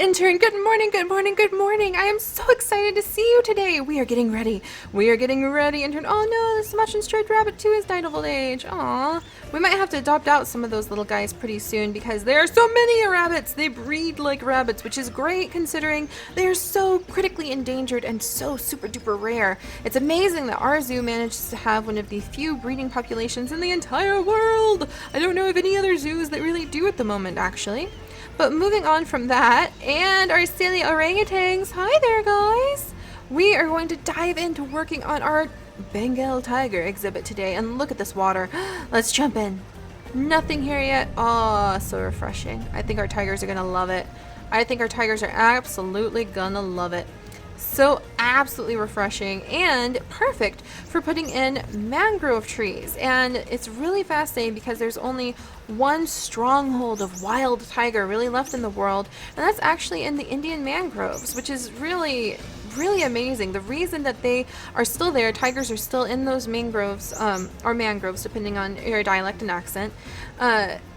intern. Good morning, good morning, good morning. I am so excited to see you today. We are getting ready. We are getting ready, intern. Oh no, the Sebastian striped rabbit too has died of old age. Aw. We might have to adopt out some of those little guys pretty soon because there are so many rabbits. They breed like rabbits, which is great considering they are so critically endangered and so super duper rare. It's amazing that our zoo manages to have one of the few breeding populations in the entire world. I don't know of any other zoos that really do at the moment, actually. But moving on from that, and our silly orangutans. Hi there, guys. We are going to dive into working on our Bengal tiger exhibit today. And look at this water. Let's jump in. Nothing here yet. Oh, so refreshing. I think our tigers are going to love it. I think our tigers are absolutely going to love it. So absolutely refreshing and perfect for putting in mangrove trees. And it's really fascinating because there's only one stronghold of wild tiger really left in the world, and that's actually in the Indian mangroves, which is really amazing. The reason that they are still there, tigers are still in those mangroves, or mangroves depending on your dialect and accent,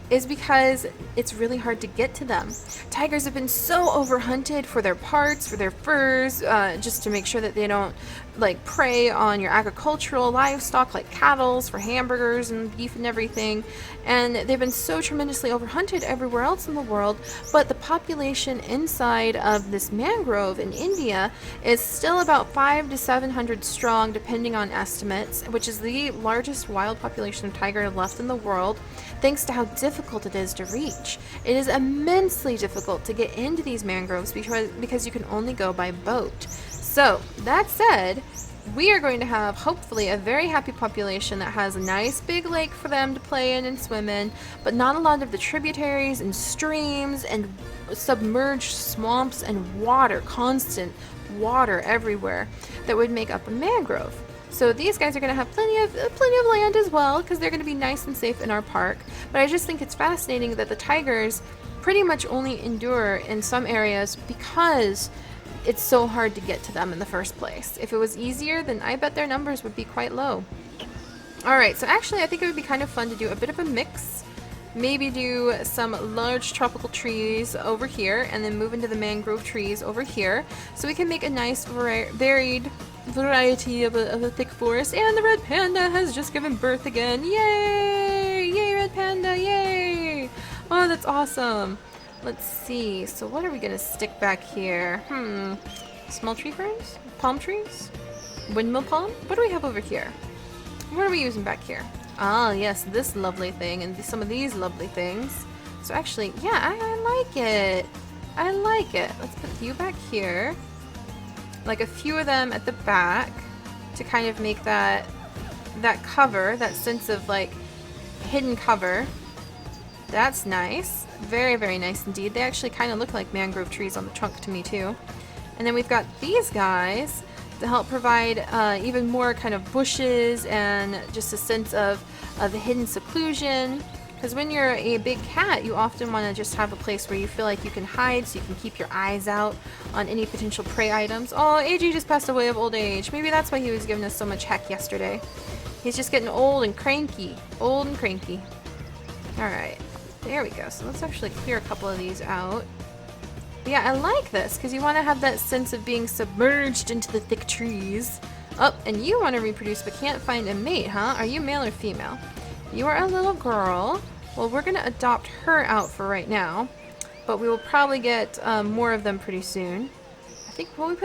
is because it's really hard to get to them. Tigers have been so overhunted for their parts, for their furs, just to make sure that they don't like prey on your agricultural livestock like cattle for hamburgers and beef and everything. And they've been so tremendously overhunted everywhere else in the world, but the population inside of this mangrove in India is still about 500 to 700 strong depending on estimates, which is the largest wild population of tiger left in the world, thanks to how difficult it is to reach. It is immensely difficult to get into these mangroves because you can only go by boat. So, that said, we are going to have hopefully a very happy population that has a nice big lake for them to play in and swim in, but not a lot of the tributaries and streams and submerged swamps and water, constant water everywhere that would make up a mangrove. So these guys are going to have plenty of land as well because they're going to be nice and safe in our park. But I just think it's fascinating that the tigers pretty much only endure in some areas because it's so hard to get to them in the first place. If it was easier, then I bet their numbers would be quite low. Alright, so actually I think it would be kind of fun to do a bit of a mix. Maybe do some large tropical trees over here and then move into the mangrove trees over here. So we can make a nice varied variety of a thick forest. And the red panda has just given birth again. Yay! Yay, red panda! Yay! Oh, that's awesome. Let's see. So what are we going to stick back here? Small tree ferns? Palm trees? Windmill palm? What do we have over here? What are we using back here? Ah, yes, this lovely thing and some of these lovely things. So actually, yeah, I like it. I like it. Let's put you back here. Like a few of them at the back to kind of make that cover, that sense of like hidden cover. That's nice. Very, very nice indeed. They actually kind of look like mangrove trees on the trunk to me too. And then we've got these guys to help provide even more kind of bushes and just a sense of hidden seclusion. Because when you're a big cat, you often want to just have a place where you feel like you can hide so you can keep your eyes out on any potential prey items. Oh, AJ just passed away of old age. Maybe that's why he was giving us so much heck yesterday. He's just getting old and cranky. Old and cranky. Alright. There we go. So let's actually clear a couple of these out. But yeah, I like this because you want to have that sense of being submerged into the thick trees. Oh, and you want to reproduce but can't find a mate, huh? Are you male or female? You are a little girl. Well, we're going to adopt her out for right now. But we will probably get more of them pretty soon. I think, well, we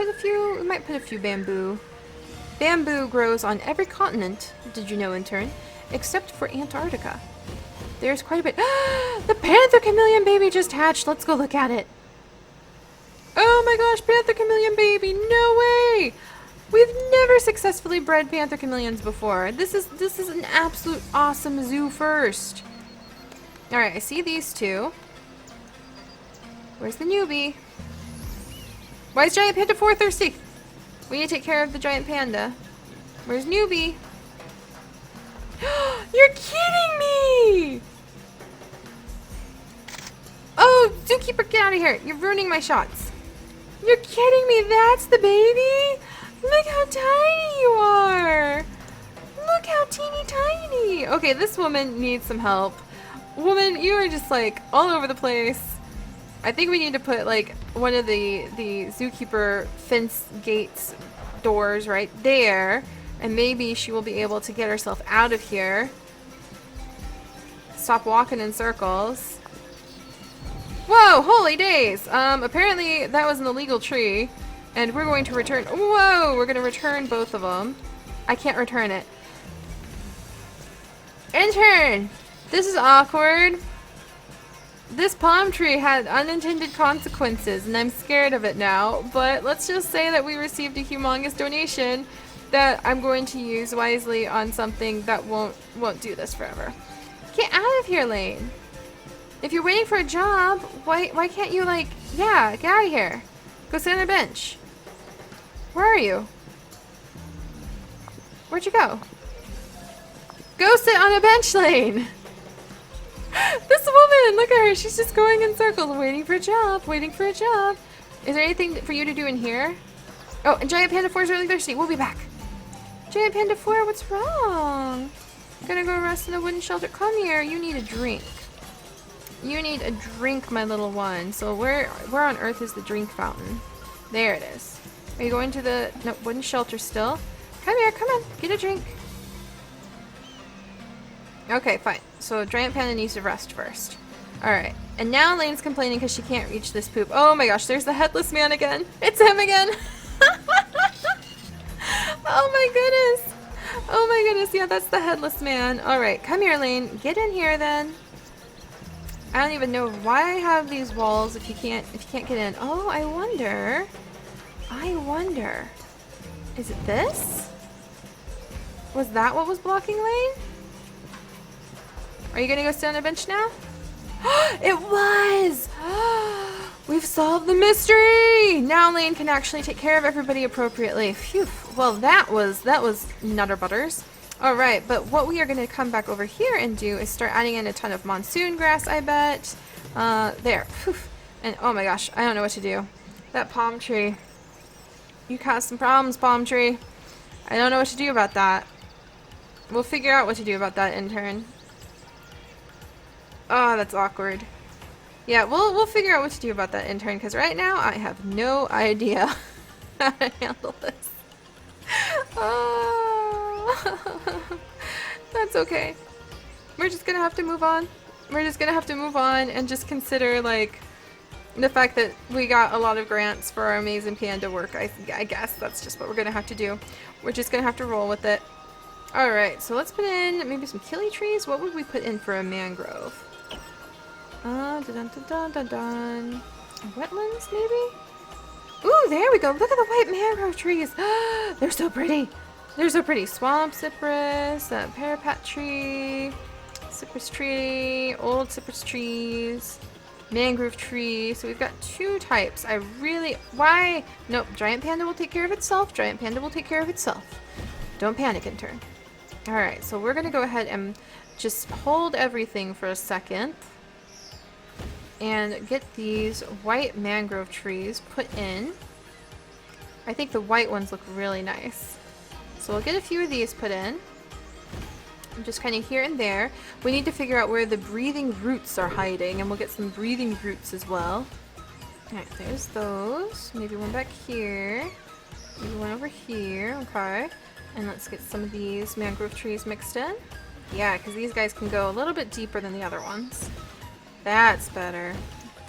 might put a few bamboo. Bamboo grows on every continent, did you know, intern? Except for Antarctica. There's quite a bit. The panther chameleon baby just hatched. Let's go look at it. Oh my gosh, panther chameleon baby. No way. We've never successfully bred panther chameleons before. This is an absolute awesome zoo first. All right, I see these two. Where's the newbie? Why is giant panda 4 thirsty? We need to take care of the giant panda. Where's newbie? You're kidding me! Oh, zookeeper, get out of here. You're ruining my shots. You're kidding me. That's the baby? Look how tiny you are. Look how teeny tiny. Okay, this woman needs some help. Woman, you are just like all over the place. I think we need to put like one of the zookeeper fence gates doors right there, and maybe she will be able to get herself out of here. Stop walking in circles. Whoa, holy days! Apparently that was an illegal tree, and we're going to return. Whoa, we're going to return both of them. I can't return it. Intern! This is awkward. This palm tree had unintended consequences, and I'm scared of it now, but let's just say that we received a humongous donation that I'm going to use wisely on something that won't do this forever. Get out of here, Lane. If you're waiting for a job, why can't you, like, yeah, get out of here. Go sit on a bench. Where are you? Where'd you go? Go sit on a bench, Lane. This woman, look at her. She's just going in circles, waiting for a job, waiting for a job. Is there anything for you to do in here? Oh, and Giant Panda 4 is really thirsty. We'll be back. Giant Panda 4, what's wrong? Gonna go rest in a wooden shelter. Come here. You need a drink. You need a drink, my little one. So where on earth is the drink fountain? There it is. Are you going to the wooden shelter still? Come here. Come on. Get a drink. Okay, fine. So Giant Panda needs to rest first. Alright. And now Lane's complaining because she can't reach this poop. Oh my gosh, there's the headless man again. It's him again. Oh my goodness. Oh my goodness. Yeah, that's the headless man. Alright, come here, Lane. Get in here then. I don't even know why I have these walls if you can't get in. Oh, I wonder. Is it this? Was that what was blocking Lane? Are you gonna go sit on a bench now? It was! We've solved the mystery! Now Lane can actually take care of everybody appropriately. Phew. Well, that was nutter butters. Alright, but what we are gonna come back over here and do is start adding in a ton of monsoon grass, I bet. There. Phew. And oh my gosh, I don't know what to do. That palm tree. You caused some problems, palm tree. I don't know what to do about that. We'll figure out what to do about that, intern. Oh, that's awkward. Yeah, we'll figure out what to do about that, intern, because right now I have no idea how to handle this. Oh, that's okay. We're just gonna have to move on. We're just gonna have to move on and just consider, like, the fact that we got a lot of grants for our amazing panda work. I guess that's just what we're gonna have to do. We're just gonna have to roll with it. Alright, so let's put in maybe some killy trees. What would we put in for a mangrove? Dun. Wetlands, maybe? Ooh, there we go. Look at the white mangrove trees. They're so pretty. They're so pretty. Swamp cypress, parapat tree, cypress tree, old cypress trees, mangrove tree. So we've got two types. Why? Nope, Giant Panda will take care of itself. Giant Panda will take care of itself. Don't panic, intern. Alright, so we're going to go ahead and just hold everything for a second and get these white mangrove trees put in. I think the white ones look really nice. So we'll get a few of these put in. Just kind of here and there. We need to figure out where the breathing roots are hiding, and we'll get some breathing roots as well. Alright, there's those. Maybe one back here. Maybe one over here. Okay. And let's get some of these mangrove trees mixed in. Yeah, because these guys can go a little bit deeper than the other ones. That's better.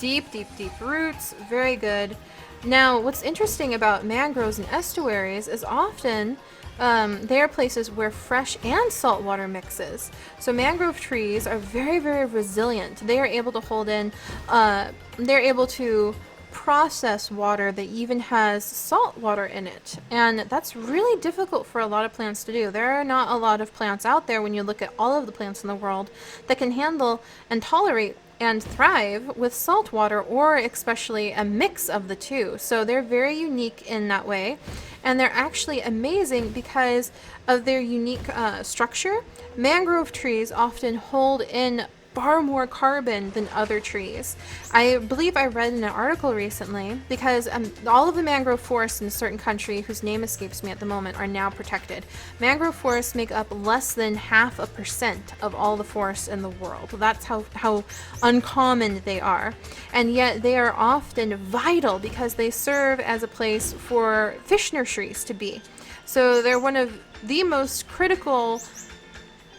Deep, deep, deep roots. Very good. Now, what's interesting about mangroves and estuaries is often they are places where fresh and salt water mixes. So mangrove trees are very, very resilient. They are able to hold in, they're able to process water that even has salt water in it, and that's really difficult for a lot of plants to do. There are not a lot of plants out there, when you look at all of the plants in the world, that can handle and tolerate and thrive with salt water, or especially a mix of the two. So they're very unique in that way, and they're actually amazing because of their unique structure. Mangrove trees often hold in far more carbon than other trees. I believe I read in an article recently, because all of the mangrove forests in a certain country, whose name escapes me at the moment, are now protected. Mangrove forests make up less than 0.5% of all the forests in the world. That's how uncommon they are. And yet they are often vital because they serve as a place for fish nurseries to be. So they're one of the most critical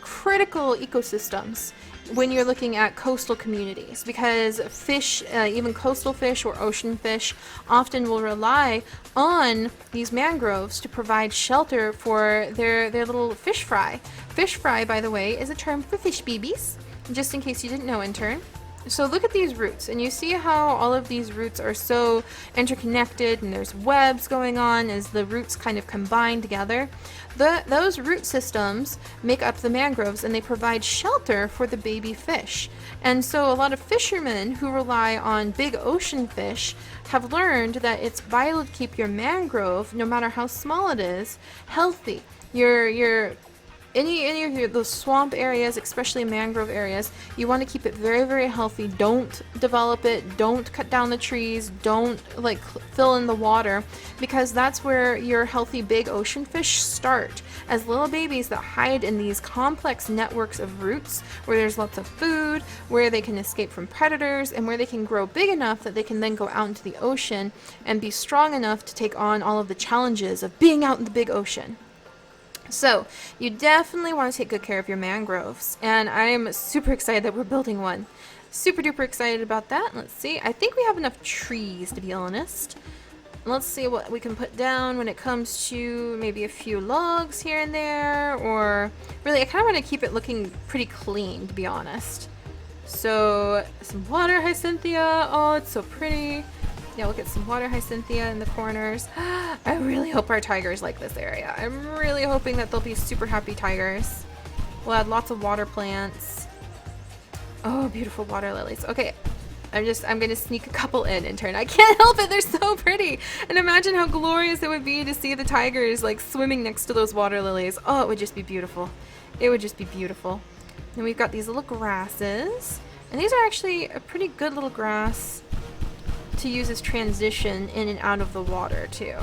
ecosystems when you're looking at coastal communities, because fish, even coastal fish or ocean fish, often will rely on these mangroves to provide shelter for their little fish fry. Fish fry, by the way, is a term for fish babies, just in case you didn't know, intern. So look at these roots, and you see how all of these roots are so interconnected, and there's webs going on as the roots kind of combine together. Those root systems make up the mangroves, and they provide shelter for the baby fish. And so a lot of fishermen who rely on big ocean fish have learned that it's vital to keep your mangrove, no matter how small it is, healthy. Any of those swamp areas, especially mangrove areas, you want to keep it very, very healthy. Don't develop it. Don't cut down the trees. Don't fill in the water, because that's where your healthy big ocean fish start, as little babies that hide in these complex networks of roots where there's lots of food, where they can escape from predators, and where they can grow big enough that they can then go out into the ocean and be strong enough to take on all of the challenges of being out in the big ocean. So you definitely want to take good care of your mangroves, and I am super excited that we're building one. Super duper excited about that. Let's see. I think we have enough trees, to be honest. Let's see what we can put down when it comes to maybe a few logs here and there, or really I kind of want to keep it looking pretty clean, to be honest. So some water hyacinthia. Oh, it's so pretty. Yeah, we'll get some water hyacinthia in the corners. I really hope our tigers like this area. I'm really hoping that they'll be super happy tigers. We'll add lots of water plants. Oh, beautiful water lilies. Okay, I'm gonna sneak a couple in turn. I can't help it, they're so pretty. And imagine how glorious it would be to see the tigers swimming next to those water lilies. Oh, it would just be beautiful. It would just be beautiful. And we've got these little grasses. And these are actually a pretty good little grass to use as transition in and out of the water too.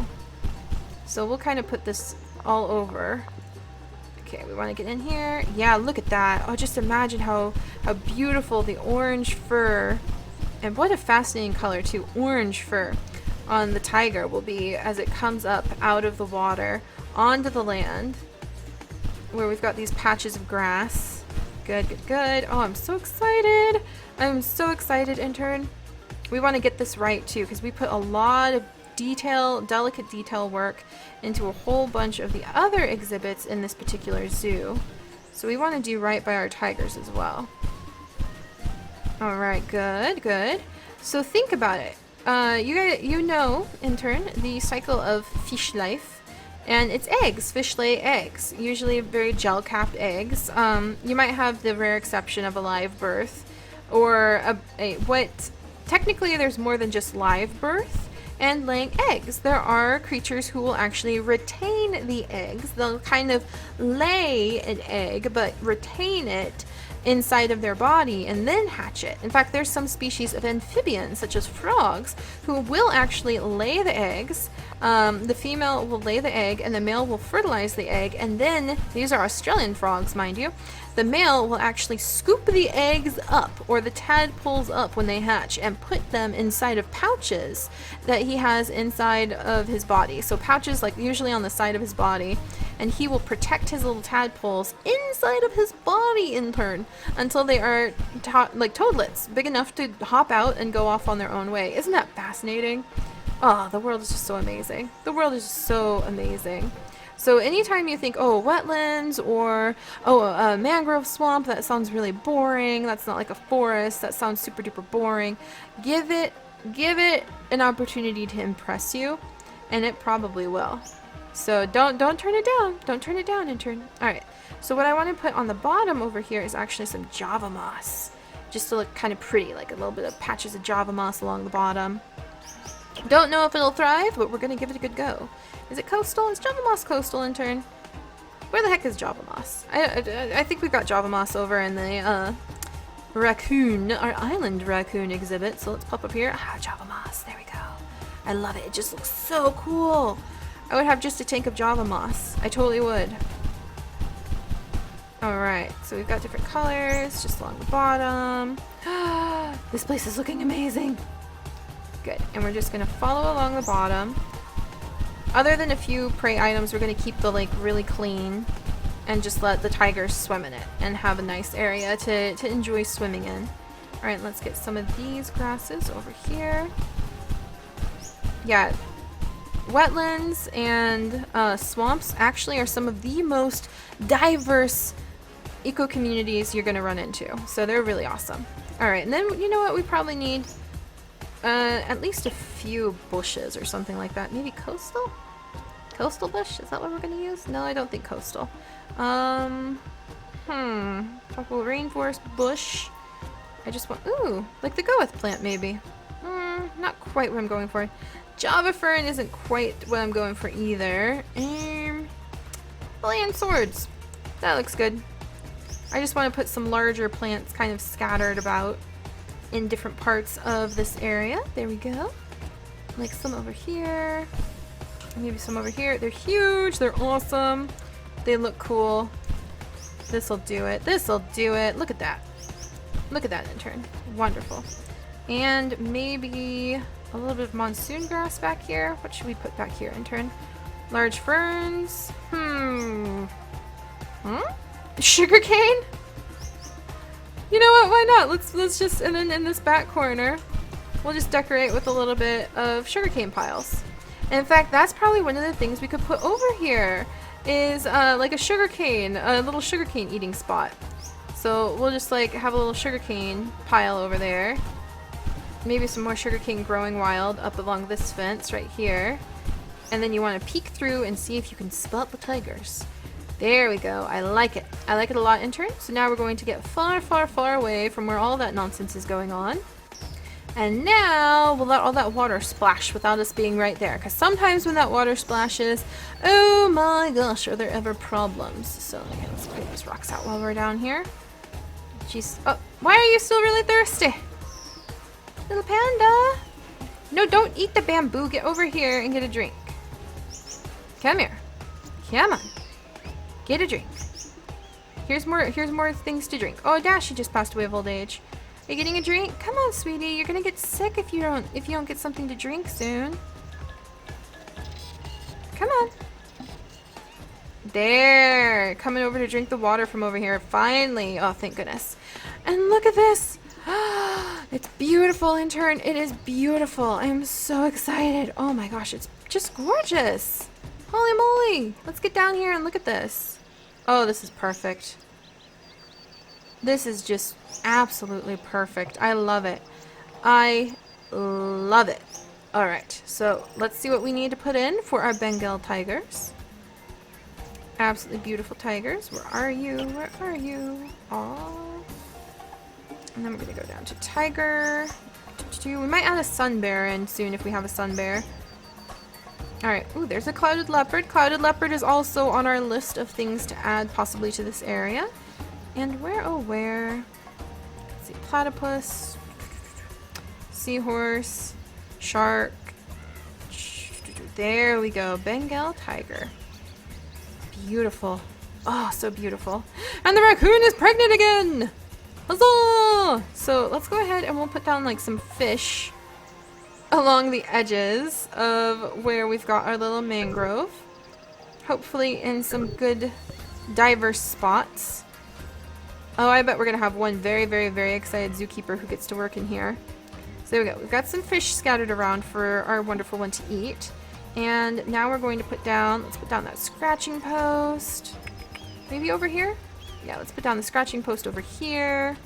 So we'll kind of put this all over. Okay, we want to get in here. Yeah, look at that. Oh, just imagine how beautiful the orange fur, and what a fascinating color too, orange fur on the tiger will be as it comes up out of the water onto the land where we've got these patches of grass. Good, good, good. Oh, I'm so excited. I'm so excited, intern. We want to get this right too, because we put a lot of delicate detail work into a whole bunch of the other exhibits in this particular zoo. So we want to do right by our tigers as well. Alright, good, good. So think about it. You know, intern, the cycle of fish life. And it's eggs. Fish lay eggs, usually very gel-capped eggs. You might have the rare exception of a live birth, or technically there's more than just live birth and laying eggs. There are creatures who will actually retain the eggs. They'll kind of lay an egg but retain it inside of their body and then hatch it. In fact, there's some species of amphibians, such as frogs, who will actually lay the eggs. The female will lay the egg and the male will fertilize the egg, and then, these are Australian frogs, mind you, the male will actually scoop the eggs up, or the tadpoles up when they hatch, and put them inside of pouches that he has inside of his body. So pouches usually on the side of his body, and he will protect his little tadpoles inside of his body in turn until they are toadlets, big enough to hop out and go off on their own way. Isn't that fascinating? Oh, the world is just so amazing. The world is just so amazing. So anytime you think, oh, wetlands, or oh, a mangrove swamp, that sounds really boring. That's not like a forest. That sounds super duper boring. Give it an opportunity to impress you, and it probably will. So don't turn it down. Don't turn it down, intern. All right. So what I want to put on the bottom over here is actually some Java moss, just to look kind of pretty, like a little bit of patches of Java moss along the bottom. Don't know if it'll thrive, but we're gonna give it a good go. Is it coastal? Is Java moss coastal, intern? Where the heck is Java moss? I think we've got Java moss over in raccoon, our island raccoon exhibit. So let's pop up here. Ah, Java moss. There we go. I love it. It just looks so cool. I would have just a tank of Java moss. I totally would. Alright, so we've got different colors just along the bottom. This place is looking amazing. Good. And we're just going to follow along the bottom. Other than a few prey items, we're going to keep the lake really clean and just let the tigers swim in it and have a nice area to enjoy swimming in. Alright, let's get some of these grasses over here. Yeah, wetlands and swamps actually are some of the most diverse eco-communities you're going to run into. So they're really awesome. Alright, and then you know what we probably need? At least a few bushes or something like that. Maybe coastal? Coastal bush? Is that what we're going to use? No, I don't think coastal. Tropical rainforest bush. I just want, ooh, like the goeth plant maybe. Not quite what I'm going for. Java fern isn't quite what I'm going for either. Land swords. That looks good. I just want to put some larger plants kind of scattered about in different parts of this area. There we go. Like some over here. Maybe some over here. They're huge. They're awesome. They look cool. This'll do it. This'll do it. Look at that. Look at that, intern. Wonderful. And maybe a little bit of monsoon grass back here. What should we put back here, intern? Large ferns. Sugarcane? You know what? Why not? Let's just, and then in this back corner, we'll just decorate with a little bit of sugarcane piles. And in fact, that's probably one of the things we could put over here is like a little sugarcane eating spot. So we'll just like have a little sugarcane pile over there. Maybe some more sugarcane growing wild up along this fence right here. And then you want to peek through and see if you can spot the tigers. There we go. I like it. I like it a lot, intern. So now we're going to get far, far, far away from where all that nonsense is going on. And now we'll let all that water splash without us being right there. Because sometimes when that water splashes, oh my gosh, are there ever problems. So again, let's clear these rocks out while we're down here. Jeez. Oh, why are you still really thirsty? Little panda. No, don't eat the bamboo. Get over here and get a drink. Come here. Come on. Get a drink. Here's more things to drink. Oh, Dash, she just passed away of old age. Are you getting a drink? Come on, sweetie. You're gonna get sick if you don't get something to drink soon. Come on. There. Coming over to drink the water from over here. Finally. Oh, thank goodness. And look at this. It's beautiful, intern. It is beautiful. I am so excited. Oh my gosh, it's just gorgeous. Holy moly. Let's get down here and look at this. Oh, this is perfect. This is just absolutely perfect. I love it. I love it. Alright, so let's see what we need to put in for our Bengal tigers. Absolutely beautiful tigers. Where are you? Where are you? Aww. And then we're going to go down to tiger. We might add a sun bear in soon if we have a sun bear. Alright, ooh, there's a clouded leopard. Clouded leopard is also on our list of things to add possibly to this area. And where, oh where? Let's see, platypus, seahorse, shark. There we go, Bengal tiger. Beautiful. Oh, so beautiful. And the raccoon is pregnant again! Huzzah! So let's go ahead and we'll put down like some fish along the edges of where we've got our little mangrove. Hopefully in some good diverse spots. Oh, I bet we're gonna have one very, very, very excited zookeeper who gets to work in here. So there we go. We've got some fish scattered around for our wonderful one to eat. And now we're going to put down, let's put down that scratching post. Maybe over here? Yeah, let's put down the scratching post over here.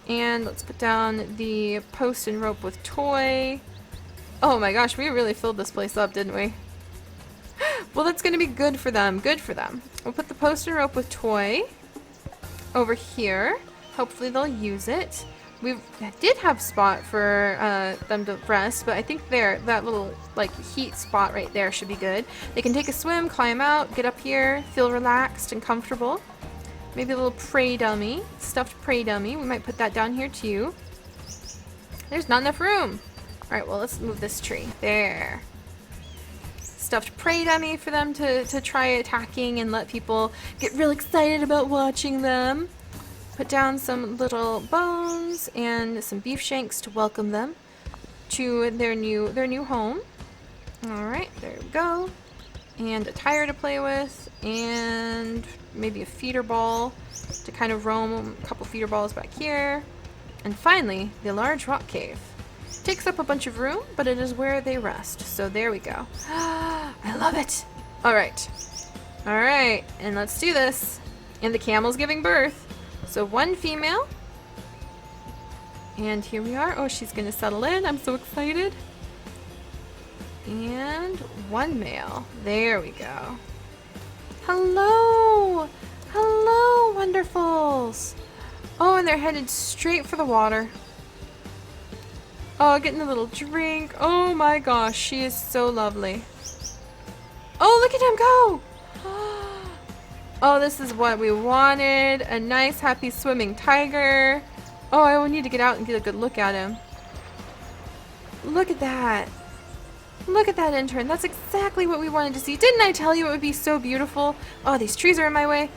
And let's put down the post and rope with toy. Oh my gosh, we really filled this place up, didn't we? Well, that's going to be good for them. Good for them. We'll put the post and rope with toy over here. Hopefully they'll use it. We did have spot for them to rest, but I think that little like heat spot right there should be good. They can take a swim, climb out, get up here, feel relaxed and comfortable. Maybe a little prey dummy, stuffed prey dummy. We might put that down here too. There's not enough room. All right, well, let's move this tree. There. Stuffed prey dummy for them to try attacking and let people get real excited about watching them. Put down some little bones and some beef shanks to welcome them to their new home. All right, there we go. And a tire to play with, and maybe a feeder ball to kind of roam, a couple feeder balls back here. And finally, the large rock cave. Takes up a bunch of room, but it is where they rest. So there we go. I love it. All right, and let's do this. And the camel's giving birth. So one female. And here we are. Oh, she's gonna settle in. I'm so excited. And one male. There we go. Hello! Hello, wonderfuls! Oh, and they're headed straight for the water. Oh, getting a little drink. Oh my gosh, she is so lovely. Oh, look at him go! Oh, this is what we wanted. A nice, happy swimming tiger. Oh, I will need to get out and get a good look at him. Look at that. Look at that, intern. That's exactly what we wanted to see. Didn't I tell you it would be so beautiful? Oh, these trees are in my way.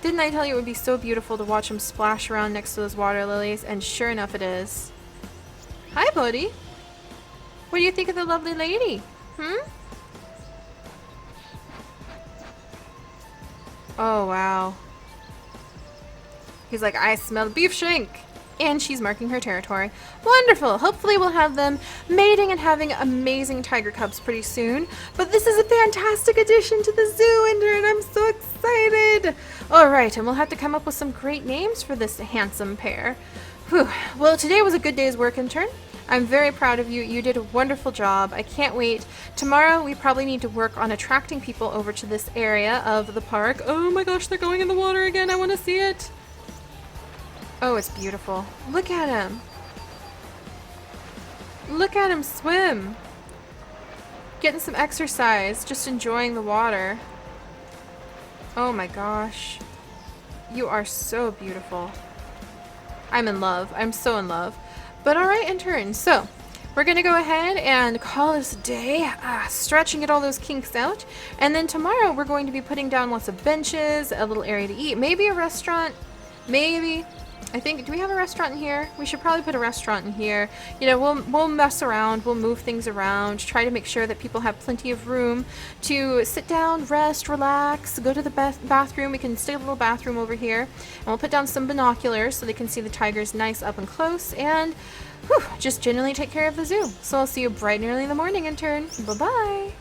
Didn't I tell you it would be so beautiful to watch them splash around next to those water lilies? And sure enough it is. Hi, buddy. What do you think of the lovely lady? Oh, wow. He's like, I smell beef shank. And she's marking her territory. Wonderful. Hopefully we'll have them mating and having amazing tiger cubs pretty soon. But this is a fantastic addition to the zoo, intern. I'm so excited. All right, and we'll have to come up with some great names for this handsome pair. Whew. Well, today was a good day's work, intern. I'm very proud of you. You did a wonderful job. I can't wait. Tomorrow we probably need to work on attracting people over to this area of the park. Oh my gosh, they're going in the water again. I want to see it. Oh, it's beautiful. Look at him. Look at him swim. Getting some exercise, just enjoying the water. Oh my gosh. You are so beautiful. I'm in love. I'm so in love. But alright, intern. So, we're going to go ahead and call this a day. Stretching, get all those kinks out. And then tomorrow we're going to be putting down lots of benches, a little area to eat. Maybe a restaurant. Maybe. I think, do we have a restaurant in here? We should probably put a restaurant in here. You know, we'll mess around, we'll move things around, try to make sure that people have plenty of room to sit down, rest, relax, go to the bathroom. We can stick a little bathroom over here. And we'll put down some binoculars so they can see the tigers nice up and close, and just generally take care of the zoo. So I'll see you bright and early in the morning, intern. Bye-bye.